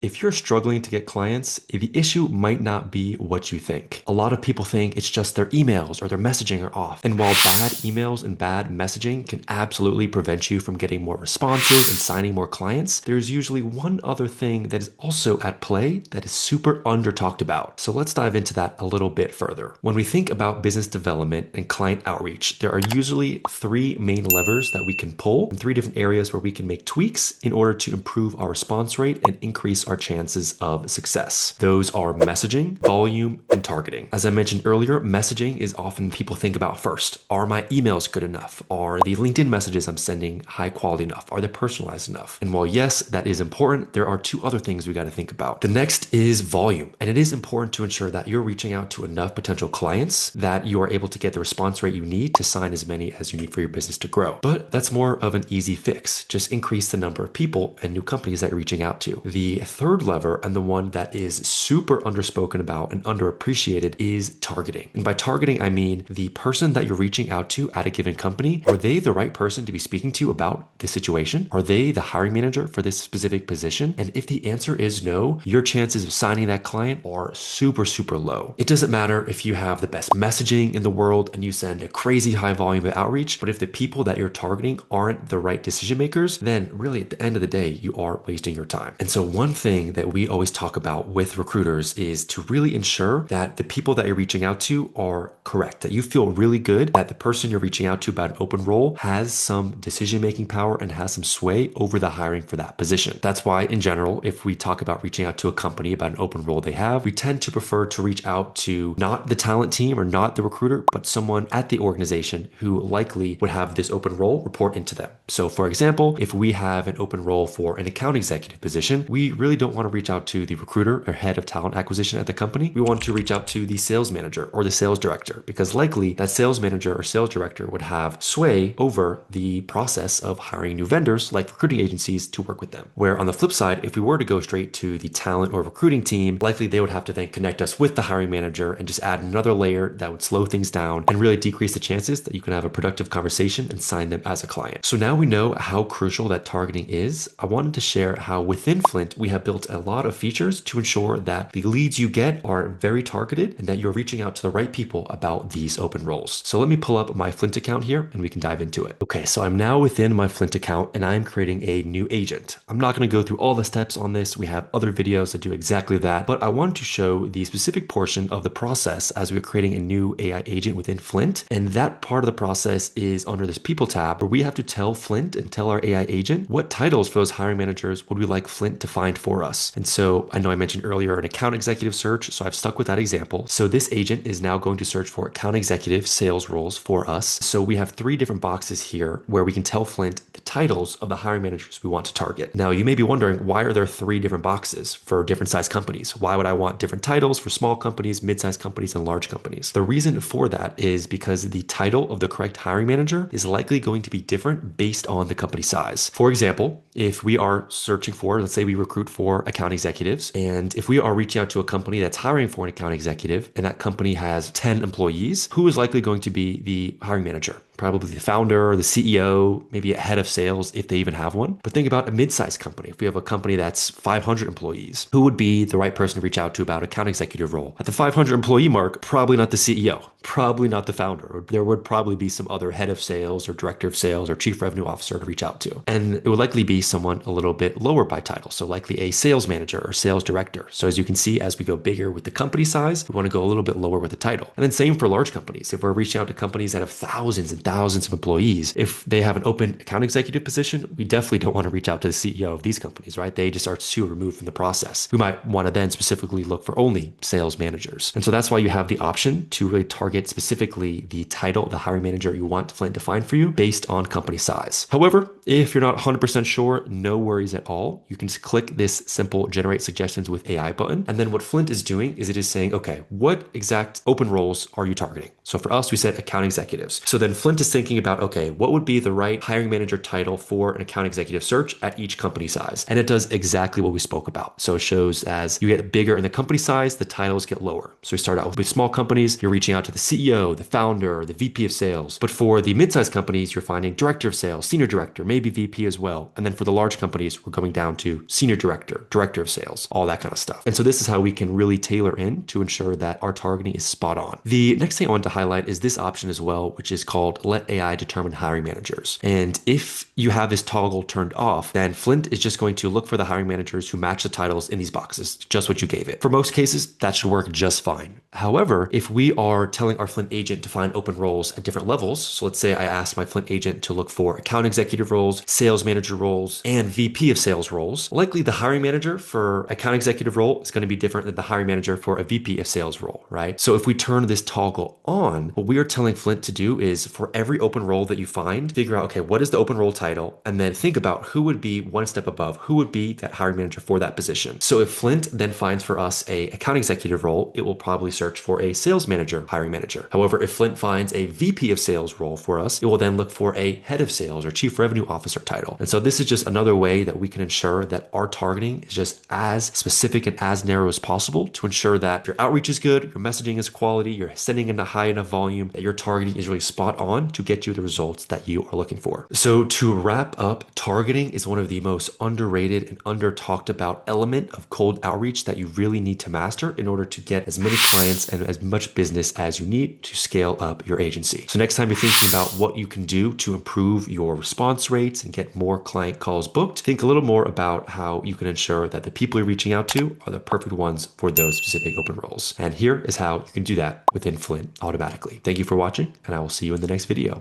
If you're struggling to get clients, the issue might not be what you think. A lot of people think it's just their emails or their messaging are off. And while bad emails and bad messaging can absolutely prevent you from getting more responses and signing more clients, there's usually one other thing that is also at play that is super under talked about. So let's dive into that a little bit further. When we think about business development and client outreach, there are usually three main levers that we can pull in three different areas where we can make tweaks in order to improve our response rate and increase our chances of success. Those are messaging, volume, and targeting. As I mentioned earlier, messaging is often people think about first. Are my emails good enough? Are the LinkedIn messages I'm sending high quality enough? Are they personalized enough? And while yes, that is important, there are two other things we got to think about. The next is volume. And it is important to ensure that you're reaching out to enough potential clients that you are able to get the response rate you need to sign as many as you need for your business to grow. But that's more of an easy fix. Just increase the number of people and new companies that you're reaching out to. The third lever, and the one that is super underspoken about and underappreciated, is targeting. And by targeting, I mean the person that you're reaching out to at a given company. Are they the right person to be speaking to about this situation? Are they the hiring manager for this specific position? And if the answer is no, your chances of signing that client are super, super low. It doesn't matter if you have the best messaging in the world and you send a crazy high volume of outreach, but if the people that you're targeting aren't the right decision makers, then really at the end of the day, you are wasting your time. And so one thing that we always talk about with recruiters is to really ensure that the people that you're reaching out to are correct, that you feel really good that the person you're reaching out to about an open role has some decision-making power and has some sway over the hiring for that position. That's why in general, if we talk about reaching out to a company about an open role they have, we tend to prefer to reach out to not the talent team or not the recruiter, but someone at the organization who likely would have this open role report into them. So for example, if we have an open role for an account executive position, we really don't want to reach out to the recruiter or head of talent acquisition at the company. We want to reach out to the sales manager or the sales director, because likely that sales manager or sales director would have sway over the process of hiring new vendors like recruiting agencies to work with them. Where on the flip side, if we were to go straight to the talent or recruiting team, likely they would have to then connect us with the hiring manager and just add another layer that would slow things down and really decrease the chances that you can have a productive conversation and sign them as a client. So now we know how crucial that targeting is. I wanted to share how within Flynt, we have built a lot of features to ensure that the leads you get are very targeted and that you're reaching out to the right people about these open roles. So let me pull up my Flynt account here and we can dive into it. Okay, so I'm now within my Flynt account and I'm creating a new agent. I'm not going to go through all the steps on this. We have other videos that do exactly that, but I wanted to show the specific portion of the process as we're creating a new AI agent within Flynt. And that part of the process is under this people tab where we have to tell Flynt and tell our AI agent what titles for those hiring managers would we like Flynt to find for us. And so I know I mentioned earlier an account executive search, so I've stuck with that example. So this agent is now going to search for account executive sales roles for us. So we have three different boxes here where we can tell Flynt the titles of the hiring managers we want to target. Now you may be wondering, why are there three different boxes for different size companies? Why would I want different titles for small companies, mid-sized companies, and large companies? The reason for that is because the title of the correct hiring manager is likely going to be different based on the company size. For example, if we are searching for, let's say we recruit for account executives, and if we are reaching out to a company that's hiring for an account executive and that company has 10 employees, who is likely going to be the hiring manager? Probably the founder, the CEO, maybe a head of sales if they even have one. But think about a mid-sized company. If we have a company that's 500 employees, who would be the right person to reach out to about account executive role? At the 500 employee mark, probably not the CEO, probably not the founder. There would probably be some other head of sales or director of sales or chief revenue officer to reach out to. And it would likely be someone a little bit lower by title. So likely a sales manager or sales director. So as you can see, as we go bigger with the company size, we want to go a little bit lower with the title. And then same for large companies. If we're reaching out to companies that have thousands and thousands of employees, if they have an open account executive position, we definitely don't want to reach out to the CEO of these companies, right? They just are too removed from the process. We might want to then specifically look for only sales managers. And so that's why you have the option to really target specifically the title of the hiring manager you want Flynt to find for you based on company size. However, if you're not 100% sure, no worries at all. You can just click this simple generate suggestions with AI button. And then what Flynt is doing is it is saying, okay, what exact open roles are you targeting? So for us, we said account executives. So then Flynt Flynt is thinking about, okay, what would be the right hiring manager title for an account executive search at each company size? And it does exactly what we spoke about. So it shows as you get bigger in the company size, the titles get lower. So we start out with small companies, you're reaching out to the CEO, the founder, the VP of sales. But for the mid-sized companies, you're finding director of sales, senior director, maybe VP as well. And then for the large companies, we're going down to senior director, director of sales, all that kind of stuff. And so this is how we can really tailor in to ensure that our targeting is spot on. The next thing I want to highlight is this option as well, which is called Let AI Determine Hiring Managers. And if you have this toggle turned off, then Flynt is just going to look for the hiring managers who match the titles in these boxes, just what you gave it. For most cases, that should work just fine. However, if we are telling our Flynt agent to find open roles at different levels, so let's say I asked my Flynt agent to look for account executive roles, sales manager roles, and VP of sales roles, likely the hiring manager for account executive role is going to be different than the hiring manager for a VP of sales role, right? So if we turn this toggle on, what we are telling Flynt to do is for every open role that you find, figure out, okay, what is the open role title? And then think about who would be one step above, who would be that hiring manager for that position. So if Flynt then finds for us a account executive role, it will probably search for a sales manager, hiring manager. However, if Flynt finds a VP of sales role for us, it will then look for a head of sales or chief revenue officer title. And so this is just another way that we can ensure that our targeting is just as specific and as narrow as possible to ensure that your outreach is good, your messaging is quality, you're sending in a high enough volume, that your targeting is really spot on to get you the results that you are looking for. So to wrap up, targeting is one of the most underrated and under talked about element of cold outreach that you really need to master in order to get as many clients and as much business as you need to scale up your agency. So next time you're thinking about what you can do to improve your response rates and get more client calls booked, think a little more about how you can ensure that the people you're reaching out to are the perfect ones for those specific open roles. And here is how you can do that within Flynt automatically. Thank you for watching, and I will see you in the next video.